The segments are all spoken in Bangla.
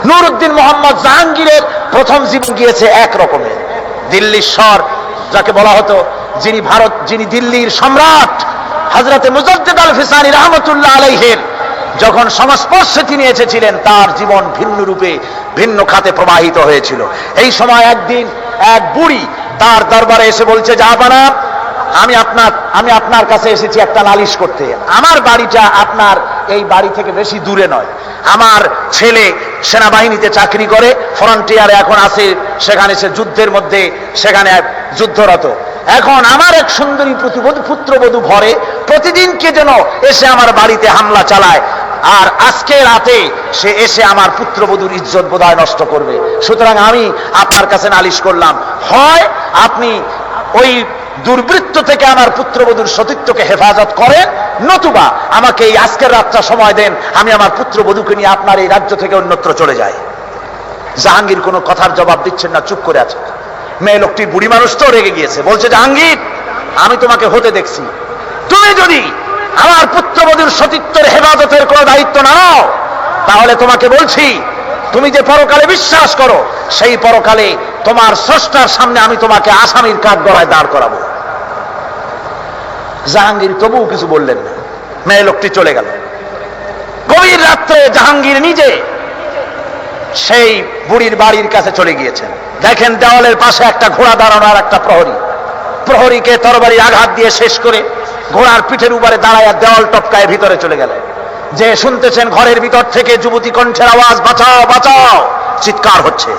নুরউদ্দিন মোহাম্মদ জাহাঙ্গীরের প্রথম জীবন গিয়েছে এক রকমের। দিল্লির স্বর যাকে বলা হতো, যিনি দিল্লির সম্রাট হযরতে মুজাদ্দিদ আল ফিসানি রাহমাতুল্লাহ আলাইহির যখন সংস্পর্শে তিনি এসেছিলেন, তার জীবন ভিন্ন রূপে ভিন্ন খাতে প্রবাহিত হয়েছিল। এই সময় একদিন এক বুড়ি তার দরবারে এসে বলছে, জাহাপানা, আমি আপনার কাছে এসেছি একটা নালিশ করতে। আমার বাড়িটা আপনার এই বাড়ি থেকে বেশি দূরে নয়। আমার ছেলে সেনাবাহিনীতে চাকরি করে, ফ্রন্টিয়ারে এখন আছে, সেখানে সে যুদ্ধের মধ্যে সেখানে যুদ্ধরত। এখন আমার এক সুন্দরী পুত্রবধূ ভরে প্রতিদিন কে যেন এসে আমার বাড়িতে হামলা চালায়, আর আজকে রাতে সে এসে আমার পুত্রবধূর ইজ্জত বোধহয় নষ্ট করবে। সুতরাং আমি আপনার কাছে নালিশ করলাম, হয় আপনি ওই দুর্বৃত্ত থেকে আমার পুত্রবধূর সতীত্বকে হেফাজত করেন, নতুবা আমাকে এই আজকের রাতটা সময় দেন, আমি আমার পুত্রবধূকে নিয়ে আপনার এই রাজ্য থেকে অন্যত্র চলে যাই। জাহাঙ্গীর কোনো কথার জবাব দিচ্ছেন না, চুপ করে আছে। মেয়ে লোকটি বুড়ি মানুষ তো রেগে গিয়েছে, বলছে, জাহাঙ্গীর, আমি তোমাকে হতে দেখছি, তুমি যদি আমার পুত্রবধূর সতীত্বের হেফাজতের কোনো দায়িত্ব না নাও, তাহলে তোমাকে বলছি, তুমি যে পরকালে বিশ্বাস করো, সেই পরকালে তোমার স্রষ্টার সামনে আমি তোমাকে আসামির কাঠগড়ায় দাঁড় করাবো। জাহাঙ্গীর তবুও কিছু বললেন না, মেয়ে লোকটি চলে গেল। গভীর রাত্রে জাহাঙ্গীর নিজে সেই বুড়ির বাড়ির কাছে চলে গিয়েছেন। দেখেন দেওয়ালের পাশে একটা ঘোড়া দাঁড়ানো আর একটা প্রহরীকে তরবারির আঘাত দিয়ে শেষ করে ঘোড়ার পিঠের উপরে দাঁড়ায় দেওয়াল টপকায় ভিতরে চলে গেলেন। যে শুনতেছেন ঘরের ভিতর থেকে যুবতী কণ্ঠের আওয়াজ, বাঁচাও বাঁচাও, চিৎকার হচ্ছে।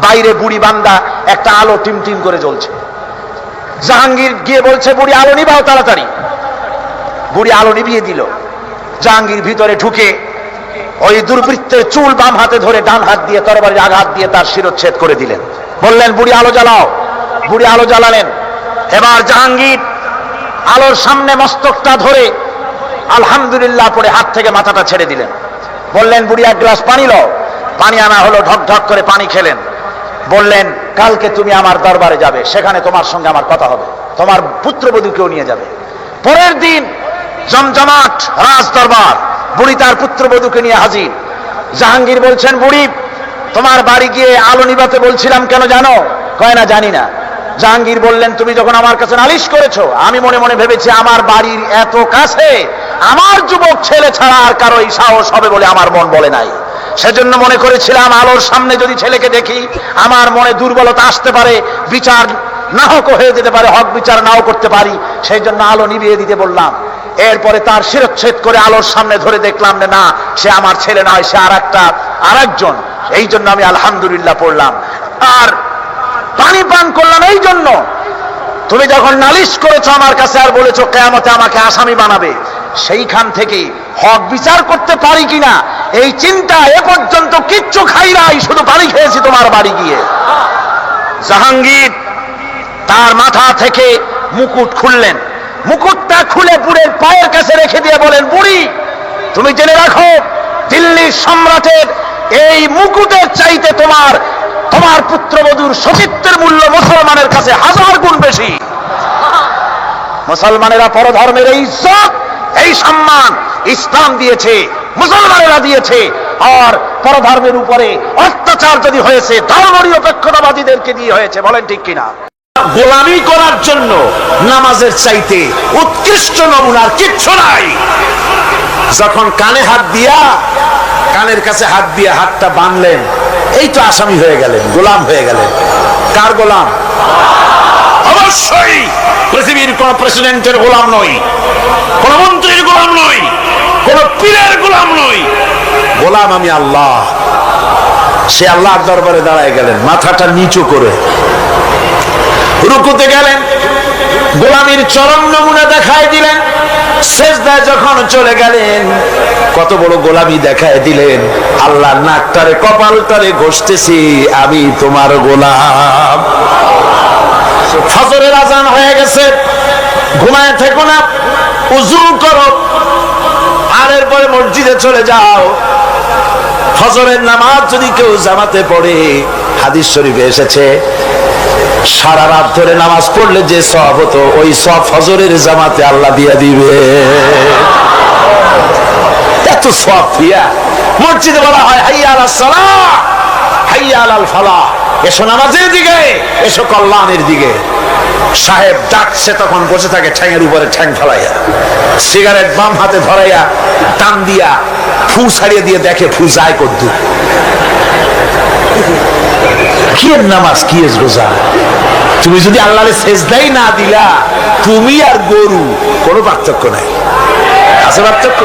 বাইরে বুড়ি বান্দা একটা আলো টিমটিম করে জ্বলছে। জাহাঙ্গীর গিয়ে বলছে, বুড়ি আলো নিভাও তাড়াতাড়ি। বুড়ি আলো নিভিয়ে দিল। জাহাঙ্গীর ভিতরে ঢুকে ওই দুর্বৃত্তের চুল বাম হাতে ধরে ডান হাত দিয়ে তরবারির আঘাত দিয়ে তার শিরচ্ছেদ করে দিলেন। বললেন, বুড়ি আলো জ্বালাও। বুড়ি আলো জ্বালালেন। এবার জাহাঙ্গীর আলোর সামনে মস্তকটা ধরে আলহামদুলিল্লাহ পড়ে হাত থেকে মাথাটা ছেড়ে দিলেন। বললেন, বুড়ি এক গ্লাস পানি লও। পানি আনা হলো, ঢক ঢক করে পানি খেলেন। বললেন, কালকে তুমি আমার দরবারে যাবে, সেখানে তোমার সঙ্গে আমার কথা হবে, তোমার পুত্রবধূকেও নিয়ে যাবে। পরের দিন জমজমাট রাজ দরবার, বুড়ি তার পুত্রবধূকে নিয়ে হাজির। জাহাঙ্গীর বলছেন, বুড়ি, তোমার বাড়ি গিয়ে আলো নিভাতে বলছিলাম, কেন জানো? কয় না, জানি না। জাহাঙ্গীর বললেন, তুমি যখন আমার কাছে নালিশ করেছো, আমি মনে মনে ভেবেছি আমার বাড়ির এত কাছে আমার যুবক ছেলে ছাড়া আর কারো এই সাহস হবে বলে আমার মন বলে নাই। সেজন্য মনে করেছিলাম আলোর সামনে যদি ছেলেকে দেখি আমার মনে দুর্বলতা আসতে পারে, বিচার না হোক হয়ে যেতে পারে, হক বিচার নাও করতে পারি, সেই জন্য আলো নিভিয়ে দিতে বললাম। এরপরে তার শিরচ্ছেদ করে আলোর সামনে ধরে দেখলাম না, সে আমার ছেলে নয়, সে আরেকজন। এই জন্য আমি আলহামদুলিল্লাহ পড়লাম আর পানি পান করলাম। এই জন্য তুমি যখন নালিশ করেছো আমার কাছে আর বলেছো কিয়ামতে আমাকে আসামি বানাবে, সেইখান থেকে হক বিচার করতে পারি কিনা এই চিন্তা এ পর্যন্ত কিচ্ছু খাই নাই, শুধু পানি খেয়েছি তোমার বাড়ি গিয়ে। জাহাঙ্গীর তার মাথা থেকে মুকুট খুললেন। মুকুটটা খুলে বুড়ের পায়ের কাছে রেখে দিয়ে বলেন, বুড়ি, তুমি জেনে রাখো, দিল্লির সম্রাটের এই মুকুটের চাইতে তোমার পুত্রবধূর সতীত্বের মূল্য মুসলমানের কাছে 1000 গুণ বেশি। মুসলমানেরা পরধর্মের এই ইজ্জত, এই সম্মান ইসলাম দিয়েছে, মুসলমানেরা দিয়েছে। আর পরধর্মের উপরে অত্যাচার যদি হয়েছে ধর্মনিরপেক্ষতাবাদীদেরকে দিয়ে হয়েছে। বলেন ঠিক কিনা? গোলামি করার জন্য নামাজের চাইতে উৎকৃষ্ট নমুনার কিচ্ছু নাই। যখন কানে হাত দিয়া, কানের কাছে হাত দিয়ে হাতটা বাঁধলেন, এই তো আসামি হয়ে গেলেন, গোলাম হয়ে গেলেন। কার গোলাম? অবশ্যই পৃথিবীর কোন প্রেসিডেন্টের গোলাম নই, কোন মন্ত্রীর গোলাম নই, কোন পীরের গোলাম নই, গোলাম আমি আল্লাহ। সে আল্লাহর দরবারে দাঁড়ায় গেলেন, মাথাটা নিচু করে রুকুতে গেলেন, গোলামির চরম নমুনা দেখায় দিলেন। সেজদায় যখন চলে গেলেন, কত বড় গোলামি দেখায় দিলেন। আল্লাহর নাকটারে কপালটারে ঘষতেছি, আমি তোমার গোলাম। ফজরের আজান হয়ে গেছে, ঘুমায় থেকো না, উযু করো, আর এরপরে মসজিদে চলে যাও। ফজরের নামাজ যদি কেউ জামাতে পড়ে, হাদিস শরীফে এসেছে, সারা রাত ধরে নামাজ পড়লে যে সওয়াব হতো, ওই সওয়াব ফজরের জামাতে আল্লাহ দিয়ে দিবে। এত সওয়াব দিয়া মসজিদে বলা হয় হাইয়া আলাস সালাহ, হাইয়া আলাল ফালাহ, এসো নামাজের দিকে, এসো কল্যাণের দিকে। সাহেব ডাকছে, তখন বসে থাকে ঠ্যাঙের উপরে ঠ্যাং ফেলাইয়া, সিগারেট বাম হাতে ধরাইয়া টান দিয়া ফু ছাড়িয়ে দিয়ে দেখে ফু যায় কদ্দু। কি এর নামাজ, কি এর রোজা? তুমি যদি আল্লাহরে সেজদাই না দিলা, তুমি আর গরু কোনো পার্থক্য নাই। আছে পার্থক্য?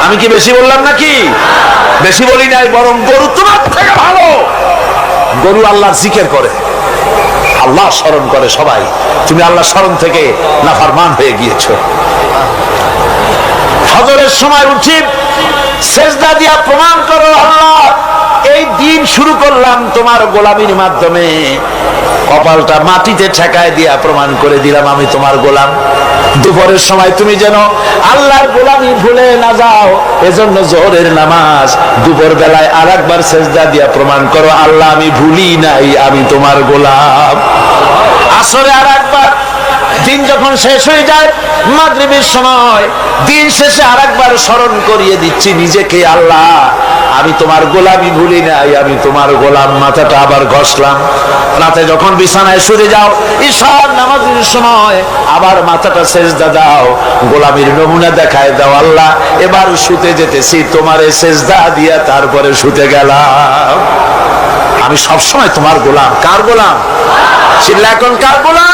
আমি কি বেশি বললাম নাকি? বেশি বলি নাই, বরং গরু তোমার থেকে ভালো। গরু আল্লাহর জিকির করে, আল্লাহ স্মরণ করে সবাই, তুমি আল্লাহ স্মরণ থেকে নাফরমান হয়ে গিয়েছো। ফজরের সময় উঠি সেজদা দিয়া প্রমাণ করো, আল্লাহ এই দিন শুরু করলাম তোমার গোলামির মাধ্যমে, কপালটা মাটিতে ঠেকায় দিয়া প্রমাণ করে দিলাম আমি তোমার গোলাম। দুপুরের সময় তুমি যেন আল্লাহর গোলামি ভুলে না যাও, এজন্য জোহরের নামাজ দুপুর বেলায় আর একবার সেজদা দিয়া প্রমাণ করো, আল্লাহ আমি ভুলি নাই, আমি তোমার গোলাম। আসরে আর একবার, দিন যখন শেষ হয়ে যায় মাগরিবের সময়, দিন শেষে আর একবার স্মরণ করিয়ে দিচ্ছি নিজেকে, আল্লাহ আমি তোমার গোলামি ভুলি নাই, আমি তোমার গোলাম। মাথাটা আবার ঘষলাম। রাতে যখন বিছানায় শুয়ে যাও, ঈশার নামাজের সময় আবার মাথাটা সেজদা দাও, গোলামির নমুনা দেখায় দাও, আল্লাহ এবার শুতে যেতেছি, তোমারে সেজদা দিয়া তারপরে শুতে গেলাম। আমি সবসময় তোমার গোলাম। কার গোলাম? চিল্লা এখন, কার গোলাম?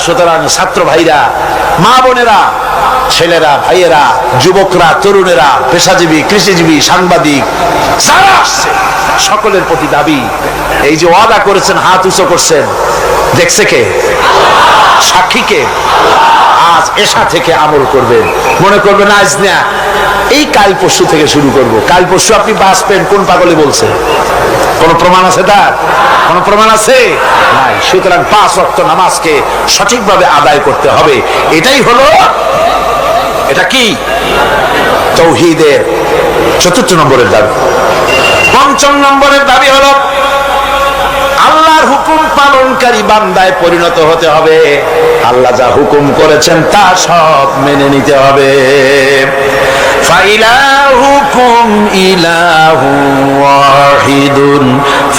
সুতরাং ছাত্র ভাইরা, মা বোনেরা, ছেলেরা, ভাইয়েরা, যুবকরা, তরুণেরা, পেশাজীবী, কৃষিজীবী, সাংবাদিক যারা আসছে, সকলের প্রতি দাবি, এই যে ওয়াদা করেছেন, হাত উঁচু করছেন, দেখছে কে? সাক্ষী কে? আজ এশা থেকে আমল করবেন। মনে করবেন আজ না, এই কাল পরশু থেকে শুরু করব। কাল পরশু আপনি বাঁচবেন, কোন পাগলে বলছে? কোন প্রমাণ আছে তার? কোন প্রমাণ আছে? নাই। সুতরাং 5 ওয়াক্ত নামাজকে সঠিকভাবে আদায় করতে হবে। এটাই হলো, এটা কি? তাওহীদের 4র্থ নম্বরের দাবি। 5ম নম্বরের দাবি হলো আল্লাহর হুকুম পালনকারী বান্দায় পরিণত হতে হবে। আল্লাহ যা হুকুম করেছেন তা সব মেনে নিতে হবে। ফাইলাহুকুম ইলাহু ওয়াহিদুন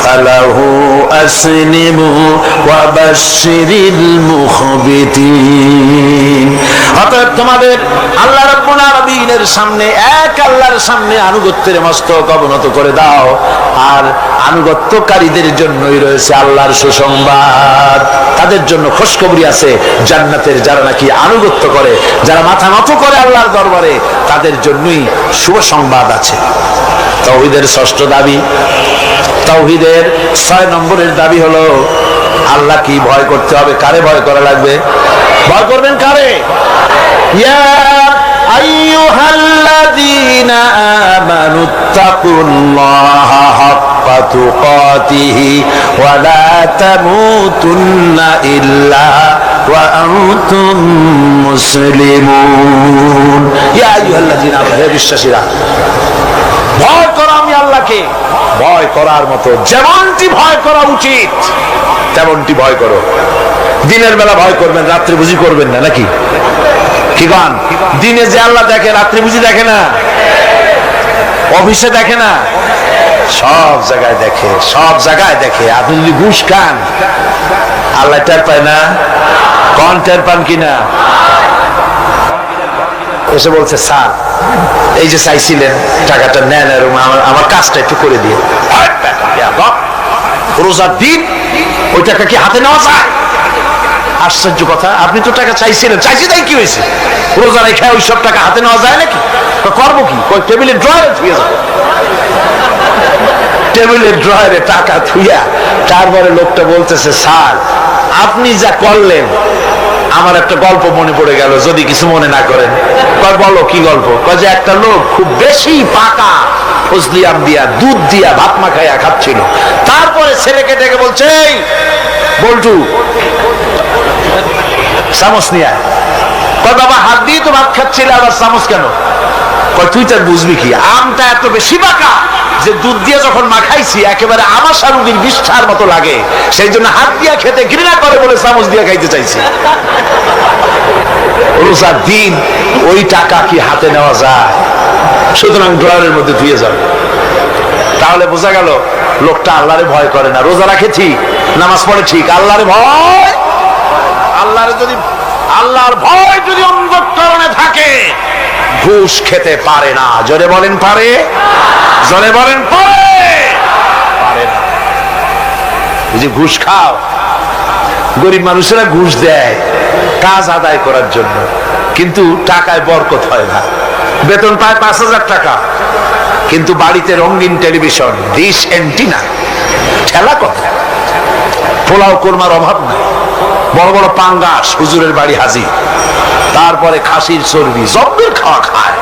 ফালাহু আসলিমু ওয়া বাশশিরিল মুখবিতিন। অতএব তোমাদের আল্লাহ রাব্বুল আলামিনের সামনে, এক আল্লাহর সামনে আনুগত্যের মস্তক অবনত করে দাও। আর আনুগত্যকারীদের জন্যই রয়েছে আল্লাহর সুসংবাদ। তাদের জন্য খুশখবরি আছে জান্নাতের, যারা নাকি আনুগত্য করে, যারা মাথা নত করে আল্লাহর দরবারে, তাদের জন্যই শুভ সংবাদ আছে। তাওহীদের 6ষ্ঠ দাবি। তাওহীদের 6 নম্বরের দাবি হলো আল্লাহ কি ভয় করতে হবে। কারে ভয় করা লাগবে? ভয় করবেন কারে? ইয়া আইয়ুহাল্লাযীনা আমানুত্তাকুল্লাহা হাক্কা তুকাতিহি ওয়া লা তামুতুন্না ইল্লা ওয়া আনতুম মুসলিমুন। ইয়া আইয়ুহাল্লাযীনা আমানু, হে বিশ্বাসীরা, ভয় করো আমি আল্লাহকে। ভয় করার মতো যেমনটি ভয় করা উচিত তেমনটি ভয় করো। দিনের বেলা ভয় করবেন, রাত্রে বুঝি করবেন না নাকি? কি গান? দিনে যে আল্লাহ দেখে, রাত্রে বুঝি দেখে না? অফিসে দেখে না? সব জায়গায় দেখে, সব জায়গায় দেখে। আপনি যদি ঘুষ খান, আল্লাহ টের পায় না? কোন টের পান কিনা? এসে বলছে, স্যার এই যে চাইছিলেন টাকাটা নেন, আমার কাজটা একটু করে দিয়ে। রোজার দিন ওই টাকা কি হাতে নেওয়া যায়? আশ্চর্য কথা, আপনি তো টাকা চাইছিলেন, চাইছি তাই কি হয়েছে? রোজা রেখে ওই সব টাকা হাতে নেওয়া যায় নাকি? করবো কি? টেবিলের ড্রয়ারে থুয়ে যাবে। টেবিলের ড্রয়ারে টাকা থুইয়া তারপরে লোকটা বলতেছে, স্যার আপনি যা করলেন আমার একটা গল্প মনে পড়ে গেল, যদি কিছু মনে না করেন। বলো কি গল্প? যে একটা লোক খুব বেশি পাকা ফজলি আম দিয়া, দুধ দিয়া ভাত মাখাইয়া খাচ্ছিল। তারপরে ছেলেকে ডেকে বলছে, এই বল্টু চামচ নিয়ে আয়। বাবা হাত দিয়ে তো ভাত খাচ্ছিল, আবার চামচ কেন? তুই তার বুঝবি কি? আমটা এত বেশি পাকা যে দুধ দিয়ে যখন মাখাইছি একেবারে আমাশা রুগীর বিষ্ঠার মতো লাগে, সেই জন্য হাত দিয়া খেতে ঘৃণা করে বলে চামচ দিয়ে খাইতে চাইছি। রোজার দিন ওই টাকা কি হাতে নেওয়া যায়? সুতরাং ড্রয়ারের মধ্যে ধুয়ে যাবে। তাহলে বোঝা গেল লোকটা আল্লাহরে ভয় করে না। রোজা রাখে ঠিক, নামাজ পড়ে ঠিক, আল্লাহরে ভয়, আল্লাহর ভয় যদি অন্তঃকরণে থাকে ঘুষ খেতে পারে না। জোরে বলেন পারে, জোরে বলেন পারে না। যে ঘুষ খাও, গরিব মানুষেরা ঘুষ দেয় কাজ আদায় করার জন্য, কিন্তু টাকায় বরকত হয় না। বেতন পায় 5,000 টাকা, কিন্তু বাড়িতে রঙিন টেলিভিশন, ডিশ অ্যান্টিনা, ঠেলা কথা, পোলাও কোরমার অভাব নাই, বড় বড় পাঙ্গাস হুজুরের বাড়ি হাজির, তারপরে খাসির চর্বি, জব্বের খাওয়া খায়।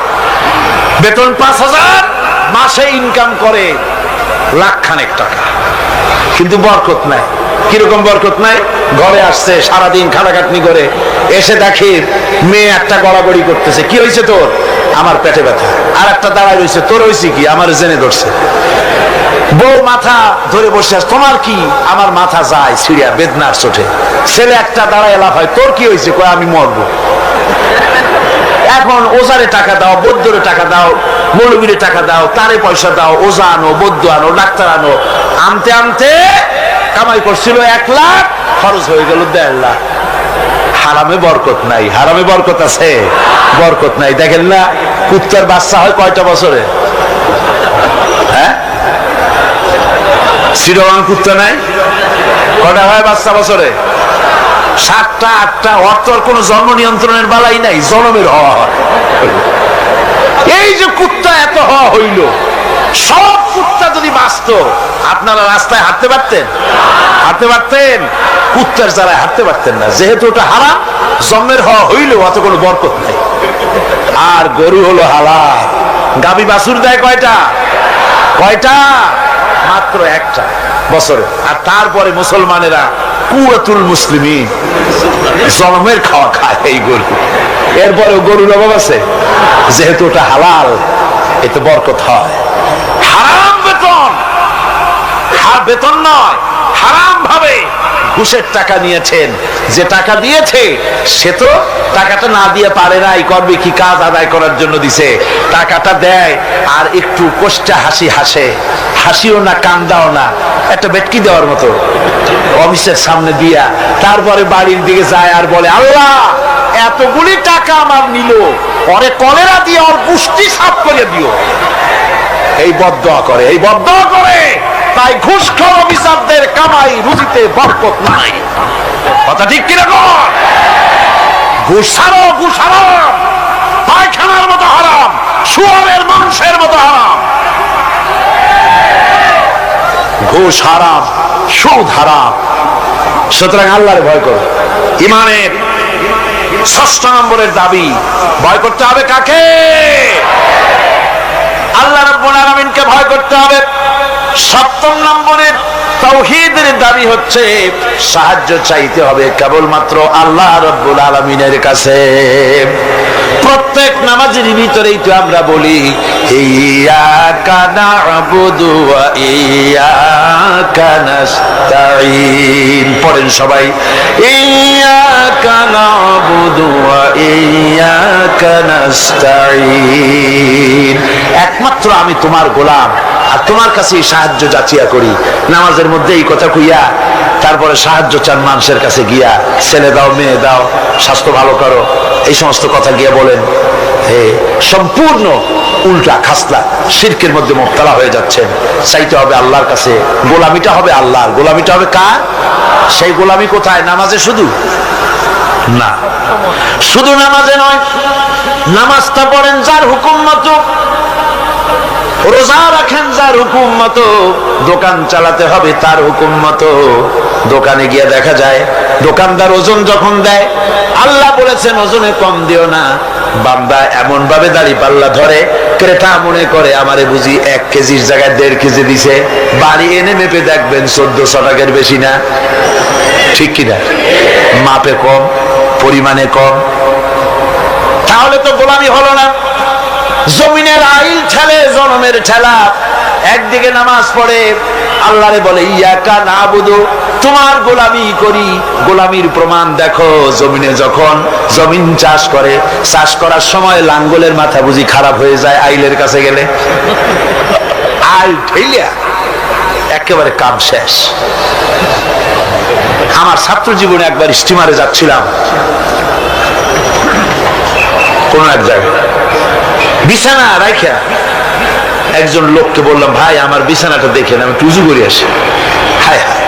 বেতন 5,000, মাসে ইনকাম করে লাখখানেক টাকা, কিন্তু বরকত নাই। কিরকম বরকত নাই? ঘরে আসছে, সারাদিন খাটাখাটনি করে এসে দেখে মেয়ে একটা গড়াগড়ি করতেছে। কি হয়েছে তোর? আমার পেটে ব্যথা। আর একটা দাঁড়ায় রয়েছে, তোর হয়েছে কি? আমার জেনে ধরছে। বউ মাথা ধরে বসে আছে, তোমার কি? আমার মাথা যায় সিঁড়িয়া বেদনার চোটে। ছেলে একটা দাঁড়ায় লাফ হয়, তোর কি হয়েছে? কয় আমি মরবো। এখন ওজারে টাকা দাও, বৌদ্ধরে টাকা দাও, মৌলবীরে টাকা দাও, তারে পয়সা দাও, ওজা আনো, বৌদ্ধ আনো, ডাক্তার আনো, আনতে আনতে কামাই করছিল 1 লাখ, খরচ হয়ে গেল 1.5 লাখ। হারামে বরকত নাই। হারামে বরকত আছে? বরকত নাই। দেখেন না, কুত্তার বাচ্চা হয় কয়টা বছরে? হ্যাঁ, শ্রীরমান কুত্তা নাই, কয়টা হয় বাচ্চা বছরে? 7টা 8টা। অর্থর কোন জন্ম নিয়ন্ত্রণের বালাই নাই, জন্মের হওয়া হয়। এই যে কুত্তা এত হওয়া হইল, সব কুত্তা যদি বাঁচত, আপনারা রাস্তায় হাঁটতে পারতেন? হাঁটতে পারতেন? কুত্তার যারা হাঁটতে পারতেন না। যেহেতু ওটা হারাম, জন্মের হওয়া হইলেও অত কোনো বরকত নাই। আর গরু হলো হালাল। গাভী বাছুর দেয় কয়টা? কয়টা? মাত্র 1টা বছরে। আর তারপরে মুসলমানেরা কুয়াতুল মুসলিমিন, জন্মের খাওয়া খায় এই গরু। এরপরে গরুর অভাব আছে? যেহেতু ওটা হালাল, এতে বরকত হয়। হারাম বেতন, বেতন নয়, হারাম ভাবে ঘুষের টাকা নিয়েছেন। যে টাকা দিয়েছে সে তো টাকাটা না দিয়ে পারে নাই, করবে কি? কাজ আদায় করার জন্য দিছে। টাকাটা দেয় আর একটু কষ্টা হাসি হাসে, হাসিও না কান্দাও না, একটা বেটকি দেওয়ার মতো অফিসের সামনে দিয়া তারপরে বাড়ির দিকে যায় আর বলে, আল্লাহ এতগুলি টাকা আমার নিল, পরে কলেরা দিয়ে ওর পুষ্টি সাফ করে দিও। এই বদদোয়া করে, এই বদদোয়া করে। তাই ঘুষখোর অফিসারদের কামাই রুজিতে বরকত নাই। কথা ঠিক কিরকম? ঘুষ ছাড়ো, ঘুষ হারাম, পায়খানার মতো হারাম, শুয়োরের মাংসের মতো হারাম। ঘুষ হারাম, সুদ হারাম। সুতরাং আল্লাহর ভয় করো। ইমানের 6 নম্বরের দাবি, ভয় করতে হবে কাকে? আল্লাহ রাব্বুল আলামিনকে ভয় করতে হবে। 7 নম্বরের তাওহীদের দাবি হচ্ছে সাহায্য চাইতে হবে কেবলমাত্র আল্লাহ রাব্বুল আলামিনের কাছে। প্রত্যেক নামাজের ভিতরেই তো আমরা বলি, ইয়্যাকা না'বুদু ওয়া ইয়্যাকা নাস্তাঈন। পড়েন সবাই, ইয়্যাকা না'বুদু ওয়া ইয়্যাকা নাস্তাঈন। একমাত্র আমি তোমার গোলাম আর তোমার কাছে সাহায্য যাচিয়া করি। নামাজের মধ্যে এই কথা কইয়া তারপরে সাহায্য চান মানুষের কাছে গিয়া, ছেলে দাও, মেয়ে দাও, স্বাস্থ্য ভালো করো, এই সমস্ত কথা গিয়া বলেন। সম্পূর্ণ উল্টা খাসলা শিরকের মধ্যে মুবতালা হয়ে যাচ্ছেন। চাইতে হবে আল্লাহর কাছে, গোলামিটা হবে আল্লাহর। গোলামিটা হবে কার? সেই গোলামি কোথায়? নামাজে শুধু না, শুধু নামাজে নয়, নামাজটা পড়েন যার হুকুম মতো, রোজা রাখেন যার হুকুম মতো, দোকান চালাতে হবে তার হুকুম মতো। দোকানে গিয়ে দেখা যায় দোকানদার ওজন যখন দেয়, আল্লাহ বলেছেন ওজনে কম দিও না। বান্দা এমন ভাবে দাড়ি পাল্লা ধরে, ক্রেতা মনে করে আমারে বুঝি 1 কেজির জায়গায় 1.5 কেজি দিছে। বাড়ি এনে মেপে দেখবেন 1400 টাকার বেশি না। ঠিক কিনা? মাপে কম, পরিমাণে কম। তাহলে তো গোলামি হলো না। জমিনের আইল ঠেলে জনমের ঠেলা, একদিকে নামাজ পড়ে আল্লাহরে বলে ইয়াকা নাবুদু, তোমার গোলামি করি। গোলামির প্রমাণ দেখো, জমিনে যখন জমিন চাষ করে, চাষ করার সময় লাঙ্গলের মাথা বুঝি খারাপ হয়ে যায় আইলের কাছে গেলে, আইল ঠেলিয়া একেবারে কাম শেষ। আমার ছাত্র জীবনে একবার স্টিমারে যাচ্ছিলাম কোন এক জায়গায়, বিছানা রাখা একজন লোককে বললাম, ভাই আমার বিছানাটা দেখেন, আমি একটু উজু করে আসি। হায় হায়,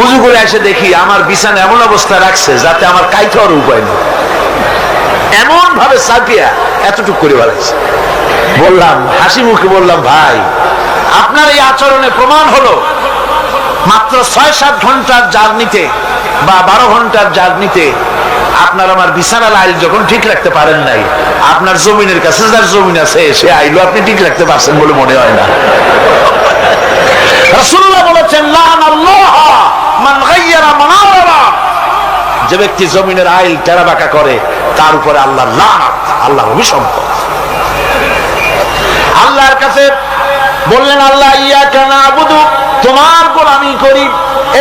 উজু করে এসে দেখি আমার বিছানা এমন অবস্থা রাখছে যাতে আমার কাইতে হওয়ার উপায় নেই, এমন ভাবে চাপিয়া এতটুকু করে বেড়াচ্ছে। বললাম, হাসি মুখে বললাম, ভাই আপনার এই আচরণে প্রমাণ হলো মাত্র 6-7 ঘন্টার জার্নিতে বা 12 ঘন্টার জার্নিতে আপনার আমার বিছানা আইল যখন ঠিক রাখতে পারেন নাই, আপনার জমিনের কাছে যার জমিন আছে সে আইলও আপনি ঠিক রাখতে পারছেন বলে মনে হয় না। রাসূলুল্লাহ বলেছেন, লানাল্লাহ মান গায়্যারা মানারা, যে ব্যক্তি জমিনের আইল টেরা বাঁকা করে তার উপরে আল্লাহর লানত, আল্লাহর অভিসম্পদ। আল্লাহর কাছে বললেন, আল্লাহ ইয়াকা নাবুদু, তোমার গোলামি করি।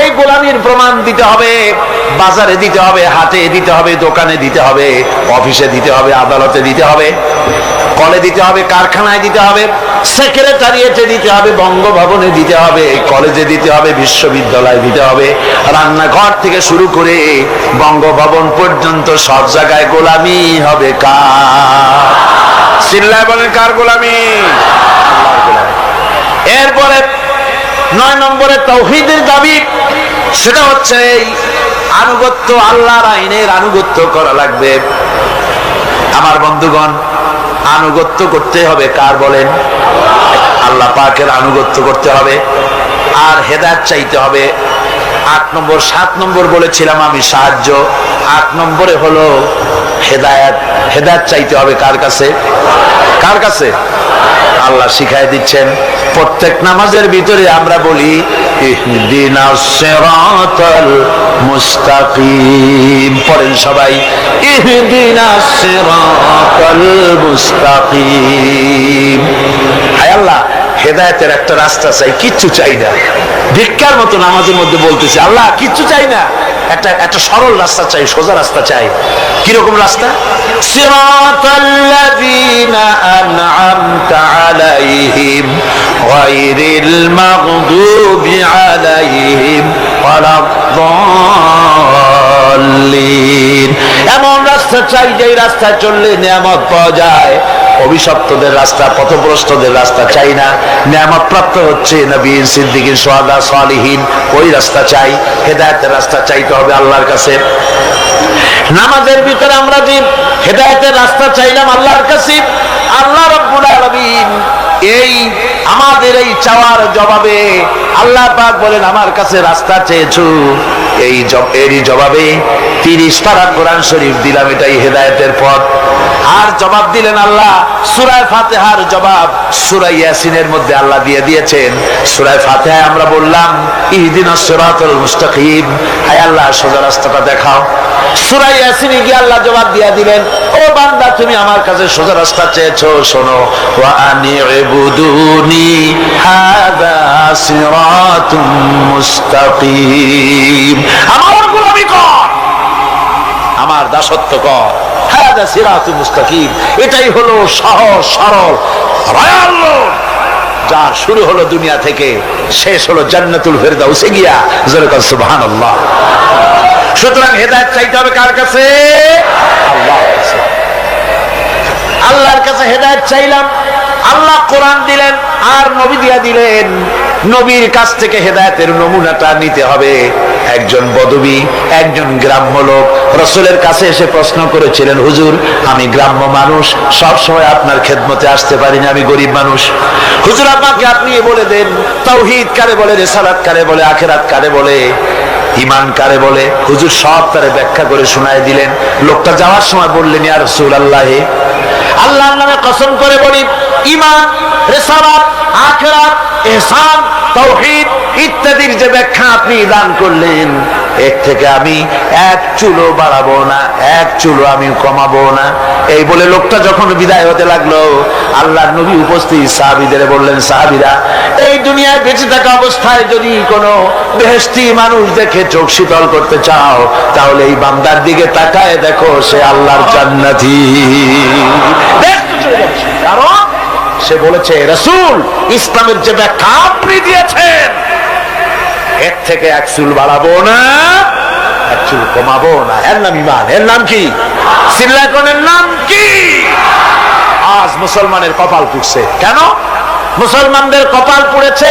এই গোলামির প্রমাণ দিতে হবে, বাজারে দিতে হবে, হাটে দিতে হবে, দোকানে দিতে হবে, অফিসে দিতে হবে, আদালতে দিতে হবে, কলে দিতে হবে, কারখানায় দিতে হবে, সেক্রেটারিয়েটে দিতে হবে, বঙ্গভবনে দিতে হবে, কলেজে দিতে হবে, বিশ্ববিদ্যালয়ে দিতে হবে, রান্নাঘর থেকে শুরু করে বঙ্গভবন পর্যন্ত সব জায়গায় গোলামি হবে কার? চিল্লায় বলেন, কার গোলামি? আল্লাহর গোলামি। এরপরে 9 নম্বরে তাওহীদের দাবি, সেটা হচ্ছে আনুগত্য, আল্লাহর আইনের আনুগত্য করা লাগবে। আমার বন্ধুগণ, আনুগত্য করতে হবে কার বলেন? আল্লাহ পাকের আনুগত্য করতে হবে, আর হেদায়েত চাইতে হবে। 8 নম্বর, 7 নম্বর বলেছিলাম আমি সাহায্য, 8 নম্বরে হলো হেদায়েত। হেদায়েত চাইতে হবে কার কাছে? কার কাছে? আল্লাহ শিখায় দিচ্ছেন। প্রত্যেক নামাজের ভিতরে আমরা বলি, ইহদিনাস সিরাতাল মুস্তাকিম। পড়েন সবাই, ইহদিনাস সিরাতাল মুস্তাকিম। হায় আল্লাহ, হেদায়েতের একটা রাস্তা চাই, কিচ্ছু চাই না। ভিক্ষার মতো নামাজের মধ্যে বলতেছি, আল্লাহ কিচ্ছু চাই না, একটা সরল রাস্তা চাই, সোজা রাস্তা চাই। কিরকম রাস্তা? সিরাতাল্লাযীনা আন'আমতা আলাইহিম গায়রিল মাগদুবি আলাইহিম ওয়ালাদ-দাল্লিন। এমন রাস্তা চাই যে রাস্তায় চললে নিয়ামত পাওয়া যায়। অভিশপ্তদের রাস্তা, পথভ্রষ্টদের রাস্তা চাই না। নিয়ামত প্রাপ্ত হচ্ছে নবীর, সিদ্দিকিন, শুহাদা, সালিহিন, ওই রাস্তা চাই। হেদায়েতের রাস্তা চাইতে হবে আল্লাহর কাছে। নামাজের ভিতরে আমরা যে হেদায়েতের রাস্তা চাইলাম আল্লাহর কাছে, আল্লাহ রাব্বুল আলামিন এই আমাদের এই চাওয়ার জবাবে আল্লাহ পাক বলেন, আমার কাছে রাস্তা চেয়েছো, এরই জবাবে 30 পারা কোরআন শরীফ দিলাম, এটাই হেদায়েতের পথ। আর জবাব দিলেন আল্লাহ, সূরা ফাতিহার জবাব সূরা ইয়াসিনের মধ্যে আল্লাহ দিয়ে দিয়েছেন। সূরা ফাতিহায় আমরা বললাম, ইহদিনাস সিরাতাল মুস্তাকিম, হায় আল্লাহ সোজা রাস্তাটা দেখাও। সূরা ইয়াসিনে গিয়ে আল্লাহ জবাব দিয়ে দিলেন, ও বান্দা তুমি আমার কাছে সোজা রাস্তা চেয়েছো, শোনো, ওয়া আনি'বুদুনি হাযা সিরাতুম মুস্তাকিম। আমার গোলামি কর, আমার দাসত্ব কর, হাযা সিরাতুম মুস্তাকিম। এটাই হলো সহজ সরল রয়াল রোড, যার শুরু হলো দুনিয়া থেকে, শেষ হলো জান্নাতুল ফেরদাউসে গিয়া। জোরে বলেন সুবহানাল্লাহ। সুতরাং হেদায়েত চাইতে হবে কার কাছে? আল্লাহর কাছে। আল্লাহর কাছে হেদায়েত চাইলাম, আল্লাহ কোরআন দিলেন আর নবী দিয়া দিলেন। নবীর কাছ থেকে হেদায়েতের নমুনাটা নিতে হবে। একজন বদবী, একজন গ্রাম্য লোক রাসূলের কাছে এসে প্রশ্ন করেছিলেন, হুজুর আমি গ্রাম্য মানুষ, সব সময় আপনার খেদমতে আসতে পারি না, আমি গরিব মানুষ, হুজুর আমাকে আপনি বলে দেন তাওহীদ কারে বলে, রিসালাত কারে বলে, আখিরাত কারে বলে, ঈমান কারে বলে। হুজুর সব তারে ব্যাখ্যা করে শোনায় দিলেন। লোকটা যাওয়ার সময় বললেন, ইয়া রাসূলুল্লাহ, আল্লাহর নামে কসম করে বলি, ঈমান, রিসালাত, আখিরাত, ইহসান, তাওহীদ ইত্যাদির যে ব্যাখ্যা আপনি দান করলেন, এর থেকে আমি এক চুলও বাড়াবো না, এক চুলও আমি কমাবো না। এই বলে লোকটা যখন বিদায় হতে লাগলো, আল্লাহর নবী উপস্থিত সাহাবীদের বললেন, সাহাবীরা, এই দুনিয়ায় বেঁচে থাকা অবস্থায় যদি কোনো বেহেশতি মানুষ দেখে চোখ শীতল করতে চাও, তাহলে এই বান্দার দিকে তাকায় দেখো, সে আল্লাহর জান্নাতি। কারণ সে বলেছে, রাসূল ইসলামের যে ব্যাখ্যা আপনি দিয়েছেন, এর থেকে এক চুল বাড়াবো না, এক চুল কমাবো না। এর নাম ঈমান। এর নাম কি? সিল্লাকনের নাম কি? আজ মুসলমানের কপাল পুড়ছে। কেন মুসলমানদের কপাল পুড়েছে?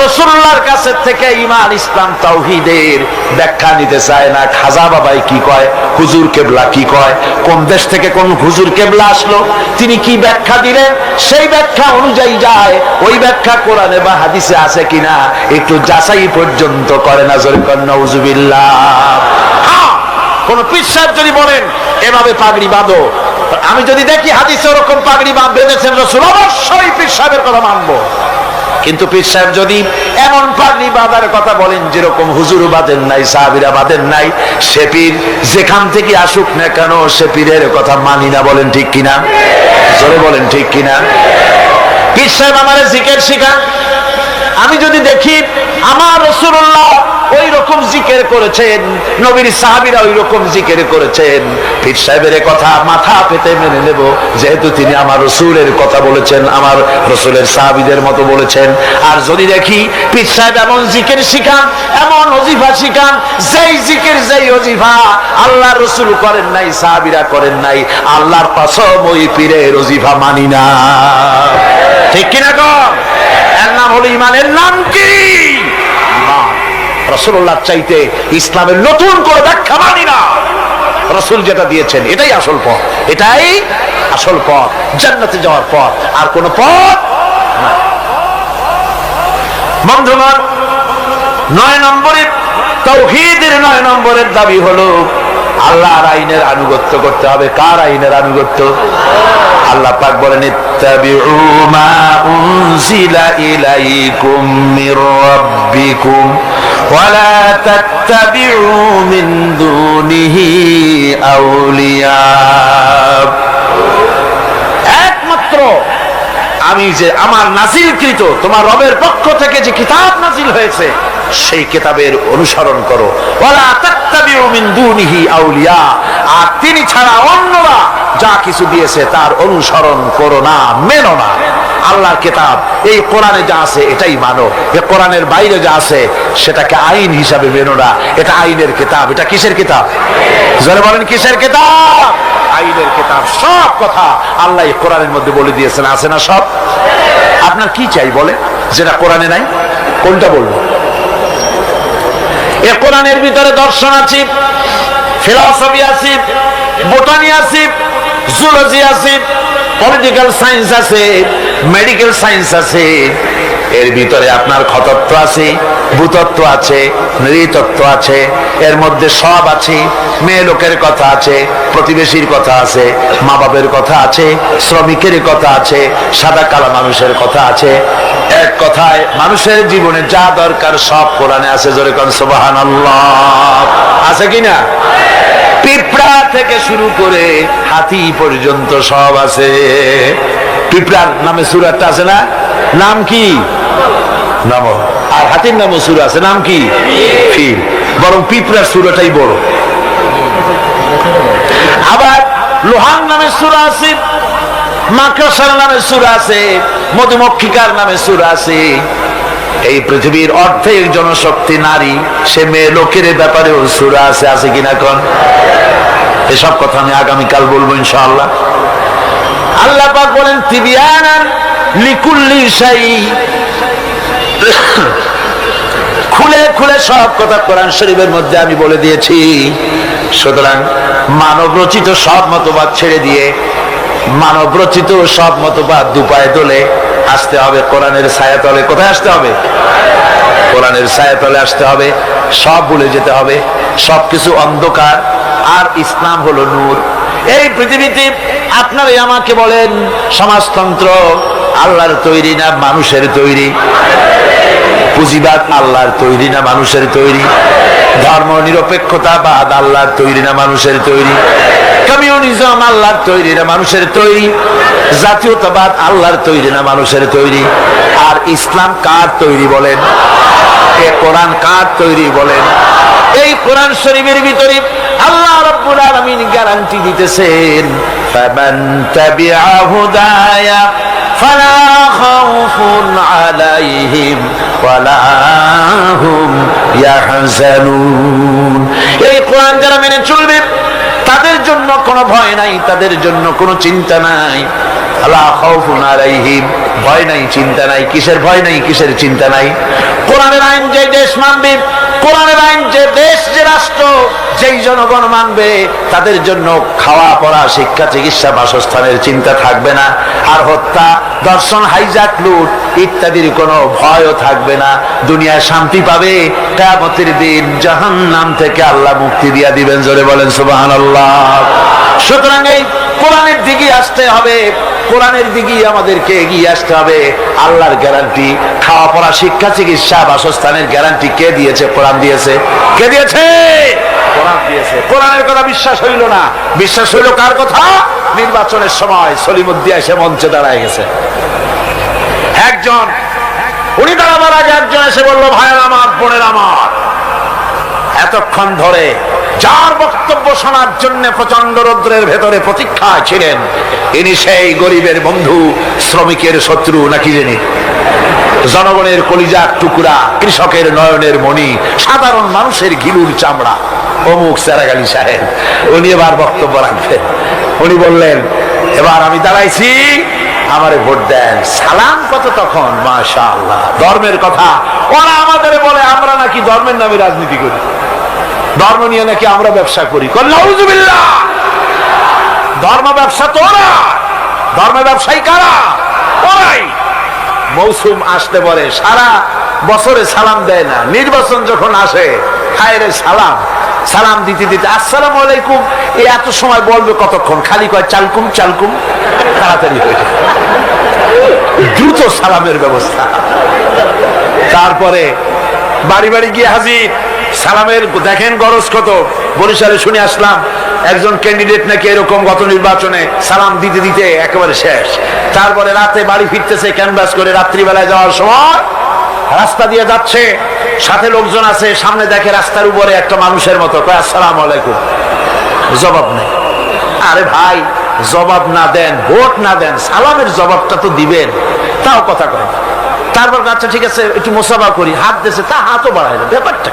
রাসূলুল্লাহর কাছে থেকে ঈমান, ইসলাম, তাওহীদের ব্যাখ্যা নিতে চায় না। খাজা বাবাই কি কয়, হুজুর কেবলা কি কয়, কোন দেশ থেকে কোন হুজুর কেবলা আসলো, তিনি কি ব্যাখ্যা দিলেন, সেই ব্যাখ্যা অনুযায়ী যায়। ওই ব্যাখ্যা কোরআনে বা হাদিসে আছে কিনা একটু যাচাই পর্যন্ত করে না। জোরে কর নাউজুবিল্লাহ। হ্যাঁ, কোন পীর সাহেব যদি বলেন এভাবে পাগড়ি বাঁধো, আমি যদি দেখি হাদিসে ওরকম পাগড়ি বেঁধেছেন রাসূল, অবশ্যই পীর সাহেবের কথা মানবো। কিন্তু পীর সাহেব যদি এমন পাগড়ি বাঁধার কথা বলেন যেরকম হুজুর বাঁধেন নাই, সাহাবীরা বাঁধেন নাই, সে পীর যেখান থেকে আসুক না কেন, সে পীরের কথা মানি না। বলেন ঠিক কিনা? জোরে বলেন ঠিক কিনা? পীর সাহেব আমার জিকির শিখান, আমি যদি দেখি আমার রাসূলুল্লাহ ওই রকম জিকির করেছেন, নবীর সাহাবীরা ওই রকম জিকির করেছেন, পীর সাহেবের কথা মাথা পেতে মেনে নেব, যেহেতু তিনি আমার রাসূলের কথা বলেছেন, আমার রাসূলের সাহাবীদের মতো বলেছেন। আর যদি দেখি পীর সাহেব এমন জিকির শিখান, এমন ওজিফা শিখান, যেই জিকির যেই ওজিফা আল্লাহর রাসূল করেন নাই, সাহাবীরা করেন নাই, আল্লাহর কসম ওই পীরের ওজিফা মানি না। ঠিক কিনা কর? এর নাম হলো ঈমান। এর নাম কি? ঈমান। রাসূলুল্লাহর চাইতে ইসলামের নতুন করে ব্যাখ্যা মানি না। রাসূল যেটা দিয়েছেন এটাই আসল পথ, এটাই আসল পথ, জান্নাতে যাওয়ার পথ, আর কোন পথ না। বন্ধুগণ, 9 নম্বরে তাওহীদের 9 নম্বরের দাবি হলো আল্লাহর আইনের আনুগত্য করতে হবে। কার আইনের আনুগত্য? আল্লাহ পাক বলেন, ইত্তাবিউ মা উনজিলা ইলাইকুম মির রাব্বিকুম ওয়া লা তাত্তাবিউ মিন দুনিহি আউলিয়া। একমাত্র আমি যে আমার নাজিলকৃত তোমার রবের পক্ষ থেকে যে কিতাব নাজিল হয়েছে, সেই কিতাবের অনুসরণ করো। ওয়ালা তাত্তাবিউ মিন দুনিহি আউলিয়া, আর তিনি ছাড়া অন্যরা যা কিছু দিয়েছে তার অনুসরণ করো না, মেনো না। আল্লাহর কিতাব এই কোরআনে যা আছে এটাই মানো, এই কোরআনের বাইরে যা আছে সেটাকে আইন হিসাবে মেনো না। এটা আইনের কিতাব। এটা কিসের কিতাব? জোরে বলেন, কিসের কিতাব? আইনের কিতাব। সব কথা আল্লাহ এই কোরআনের মধ্যে বলে দিয়েছেন, আছে না সব? আপনার কি চাই বলে, যেটা কোরআনে নাই? কোনটা বলবো? এই কোরআনের ভিতরে দর্শন আছে, ফিলসফি আছে, বোটানি আছে, জুলজি আছে, পলিটিক্যাল সায়েন্স আছে, মেডিকেল সায়েন্স আছে, এর ভিতরে আপনার খতত্ব আছে, ভূতত্ব আছে, নৃতত্ব আছে, এর মধ্যে সব আছে। মেয়ে লোকের কথা আছে, প্রতিবেশীর কথা আছে, মা বাবের কথা আছে, শ্রমিকের কথা আছে, সাদা কালা মানুষের কথা আছে। এক কথায় মানুষের জীবনে যা দরকার সব কোরআনে আছে। জোরে কোন সুবহানাল্লাহ। আছে কিনা? পিঁপড়া থেকে শুরু করে হাতি পর্যন্ত সব আছে। পিঁপড়ার নামে সূরা একটা আছে না? নাম কি? নাম। আর হাতির নামে সূরা আছে, নাম কি? ফিল। বরং পিঁপড়ার সূরাটাই বড়। আবার লোহার নামে সূরা আছে, মাকড়সার নামে সূরা আছে, মধুমক্ষিকার নামে সূরা আছে। এই পৃথিবীর অর্ধেক জনশক্তি নারী, সে মেয়ে লোকের ব্যাপারেও সূরা আছে। আছে কিনা কোন? এসব কথা আমি আগামীকাল বলবো ইনশাআল্লাহ। আল্লাহ পাক বলেন, তিবিয়ানান লিকুল্লি শাই। খুলে খুলে সব কথা কোরআন শরীফের মধ্যে আমি বলে দিয়েছি। সুতরাং মানব রচিত সব মতবাদ ছেড়ে দিয়ে মানব রচিত সব মতবাদ দুপায়ে তোলে আসতে হবে কোরআনের ছায়াতলে। কোথায় আসতে হবে? কোরআনের ছায়াতলে আসতে হবে। সব ভুলে যেতে হবে, সবকিছু অন্ধকার, আর ইসলাম হলো নূর। এই পৃথিবীতে আপনারা আমাকে বলেন, সমাজতন্ত্র আল্লাহর তৈরি না মানুষের তৈরি? পুঁজিবাদ আল্লাহর তৈরি না মানুষের তৈরি? ধর্ম নিরপেক্ষতাবাদ আল্লাহর তৈরি না মানুষের তৈরি? কমিউনিজম আল্লাহর তৈরি না মানুষের তৈরি? জাতীয়তাবাদ আল্লাহর তৈরি না মানুষের তৈরি? আর ইসলাম কার তৈরি বলেন? এ কোরআন কার তৈরি বলেন? এই কোরআন শরীফের ভিতরে আল্লাহ রাব্বুল আলামিন গ্যারান্টি দিতেছেন, ফামান তাবিআ হুদায়া ফালা খাউফুন আলাইহিম ওয়ালা হুম ইয়াহজানুন। এই কোরআন যারা মেনে চলবে তাদের জন্য কোনো ভয় নাই, তাদের জন্য কোনো চিন্তা নাই। আলা খাউফুন আলাইহিম, ভয় নাই, চিন্তা নাই। কিসের ভয় নাই, কিসের চিন্তা নাই? কোরআনের আইন যে দেশ মানবে, কোরআনের আইন যে দেশ, যে রাষ্ট্র, যেই জনগণ মানবে, তাদের জন্য খাওয়া পড়া, শিক্ষা, চিকিৎসা, বাসস্থানের চিন্তা থাকবে না। আর হত্যা, দর্শন, হাইজাক, লুট ইত্যাদির কোনো ভয়ও থাকবে না। দুনিয়ায় শান্তি পাবে, কিয়ামতের দিন জাহান্নাম থেকে আল্লাহ মুক্তি দিয়া দিবেন। জোরে বলেন সুবহানাল্লাহ। সুতরাং এই কোরআনের দিকে আসতে হবে, কোরআনের দিকে আমাদেরকে এগিয়ে আসতে হবে। আল্লাহর গ্যারান্টি, খাওয়া পড়া, শিক্ষা, চিকিৎসা, বাসস্থানের গ্যারান্টি কে দিয়েছে? কোরআন দিয়েছে। কে দিয়েছে? কোরআন দিয়েছে। কোরআনের কথা বিশ্বাস হইল না, বিশ্বাস হইল কার কথা? নির্বাচনের সময় সলিমুদ্দিন এসে মঞ্চে দাঁড়ায় গেছে। একজন, উনি দাঁড়াবার আগে একজন এসে বলল, ভাইয়ের আমার, বোনের আমার, এতক্ষণ ধরে যার বক্তব্য শোনার জন্য প্রচন্ড রৌদ্রের ভেতরে প্রতীক্ষায় ছিলেন, ইনি সেই গরিবের বন্ধু, শ্রমিকের শত্রু নাকি জানি, জনগণের কলিজার টুকরা, কৃষকের নয়নের মণি, সাধারণ মানুষের ঘিলুর চামড়া, অমুক সেরাগালি সাহেব। উনি এবার বক্তব্য রাখবেন। উনি বললেন, এবার আমি দাঁড়াইছি, আমারে ভোট দেন। সালাম কত তখন, মাশাআল্লাহ। ধর্মের কথা ওরা আমাদের বলে, আমরা নাকি ধর্মের নামে রাজনীতি করি, ধর্ম নিয়ে নাকি আমরা ব্যবসা করি। নাউজুবিল্লাহ। ধর্ম ব্যবসা তো ওরা, ধর্ম ব্যবসায়ী কারা? ওরাই। মৌসুম আসতে বলে সারা বছরে সালাম দেয় না, নির্বাচন যখন আসে খায়রে সালাম, সালাম দিতে দিতে আসসালামু আলাইকুম, এই এত সময় বলবে কতক্ষণ? খালি কয় চালকুম চালকুম, তাড়াতাড়ি হয়ে যায়। দ্রুত সালামের ব্যবস্থা। তারপরে বাড়ি বাড়ি গিয়ে হাজির, সালামের দেখেন গরজ কত। বরিশালে শুনে আসলাম একজন ক্যান্ডিডেট নাকি এরকম গত নির্বাচনে সালাম দিতে দিতে একেবারে শেষ। তারপরে রাতে বাড়ি ফিরতেছে ক্যানভাস করে, রাত্রিবেলায় যাওয়ার সময় রাস্তা দিয়ে যাচ্ছে, সাথে লোকজন আছে, সামনে দেখে রাস্তার উপরে একটা মানুষের মতো, কয় আসসালামু আলাইকুম, জবাব নেই। আরে ভাই, জবাব না দেন, ভোট না দেন, সালামের জবাবটা তো দিবেন, তাও কথা কয়। তারপর আচ্ছা ঠিক আছে একটু মুসাফা করি, হাত দিয়েছে, তা হাতও বাড়াইল। ব্যাপারটা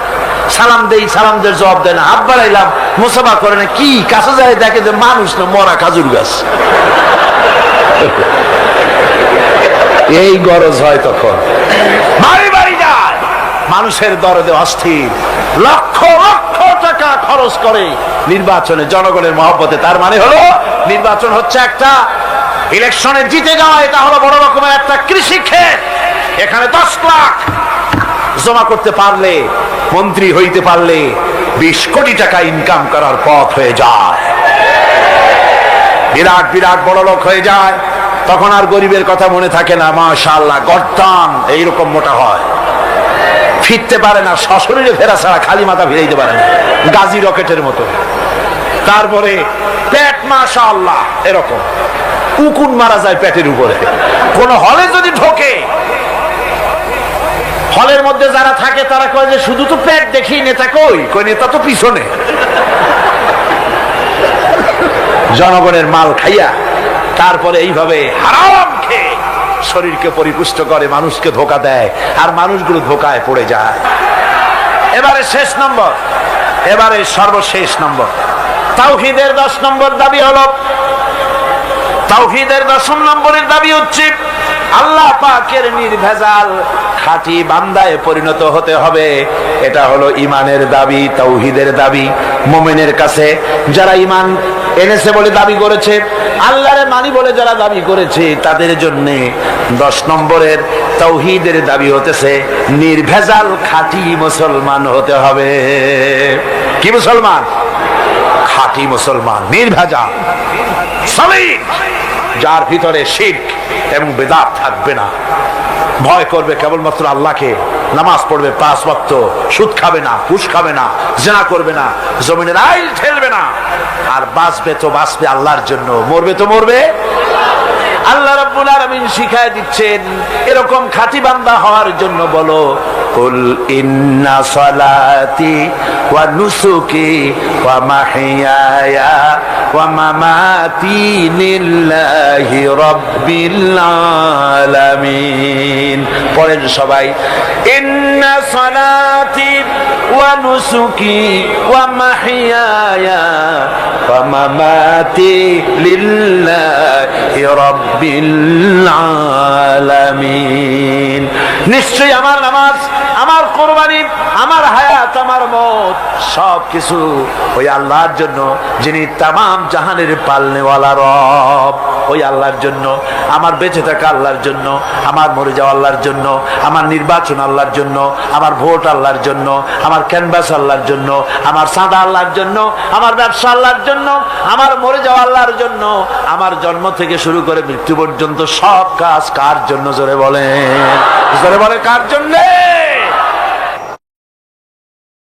সালাম দেই, সালামদের জবাব দেয় না, হাত বাড়াইলাম, মুসাফা করে না, কি কাছে যায় দেখে যে মানুষ না, মরা খাজুর গাছ। এই গরজ হয় তখন, বাড়ি বাড়ি যায়, মানুষের দরদে অস্থির, লক্ষ লক্ষ টাকা খরচ করে নির্বাচনে, জনগণের মহব্বতে। তার মানে হলো নির্বাচন হচ্ছে একটা ইলেকশনে জিতে যাওয়া, এটা হলো বড় রকমের একটা কৃষি ক্ষেত। এখানে 10 লাখ জমা করতে পারলে, মন্ত্রী হইতে পারলে 20 কোটি টাকা ইনকাম করার পথ হয়ে যায়, বিরাট বিরাট বড় লোক হয়ে যায়। তখন আর গরিবের কথা মনে থাকে না। মাশাআল্লাহ, গর্দান এইরকম মোটা হয়, ফিরতে পারে না, সশরীরে ফেরা ছাড়া খালি মাথা ফিরাইতে পারে না, গাজী রকেটের মতো। তারপরে পেট মাশাআল্লাহ এরকম, উকুন মারা যায় পেটের উপরে। কোন হলে যদি ঢোকে, হলের মধ্যে যারা থাকে তারা কয় যে শুধু তো পেট দেখি, নেতা কই? কই নেতা তো পিছনে। জনগণের মাল খাইয়া তারপরে এইভাবে হারাম খেয়ে শরীরকে পরিপুষ্ট করে, মানুষকে ধোকা দেয়, আর মানুষগুলো ধোকায় পড়ে যায়। এবারে শেষ নম্বর, এবারে সর্বশেষ নম্বর, তাওহীদের 10 নম্বর দাবি হলো, তাওহীদের 10 নম্বরের দাবি হচ্ছে আল্লাহ পাকের নির্ভেজাল খাঁটি বান্দায় পরিণত হতে হবে। এটা হলো ইমানের দাবি, তাওহীদের দাবি। মুমিনের কাছে যারা ইমান এনেছে বলে দাবি করেছে, আল্লাহরে মানি বলে যারা দাবি করেছে, তাদের জন্য 10 নম্বরের তাওহীদের দাবি হতেছে নির্ভেজাল খাঁটি মুসলমান হতে হবে। কি মুসলমান? খাঁটি মুসলমান, নির্ভেজাল, সলিড, যার ভিতরে শিরক এবং বেদাত থাকবে না, ভয় করবে কেবলমাত্র আল্লাহকে, নামাজ পড়বে 5 ওয়াক্ত, সুদ খাবে না, ঘুষ খাবে না, জিনা করবে না, জমিনের আইল ঠেলবে না, আর বাঁচবে তো বাঁচবে আল্লাহর জন্য, মরবে তো মরবে। আল্লাহ রাব্বুল আলামিন শিখায় দিচ্ছেন এরকম খাঁটি বান্দা হওয়ার জন্য বলো, কুল ইন্না সালাতি ওয়া নুসুকি ওয়া মাহইয়ায়া ওয়া মামাতি লিল্লাহি রাব্বিল আলামিন। পড়েন সবাই, ইন্না সালাতি ওয়া নুসুকি ওয়া মাহইয়ায়া ওয়া মামাতি লিল্লাহি রাব্বিল আলামিন। নিশ্চয়ই আমার নামাজ, আমার কোরবানি, আমার হায়াত, আমার মত সবকিছু ওই আল্লাহর জন্য, যিনি তামাম জাহানের পালনেওয়ালা রব, ওই আল্লাহর জন্য। আমার বেঁচে থাকা আল্লাহর জন্য, আমার মরে যাওয়া আল্লাহর জন্য, আমার নির্বাচন আল্লাহর জন্য, আমার ভোট আল্লাহর জন্য, আমার ক্যানভাস আল্লাহর জন্য, আমার সাদা আল্লাহর জন্য, আমার ব্যবসা আল্লাহর জন্য, আমার মরে যাওয়া আল্লাহর জন্য, আমার জন্ম থেকে শুরু করে মৃত্যু পর্যন্ত সব কাজ কার জন্য? জোরে বলেন, জোরে বলে কার জন্য?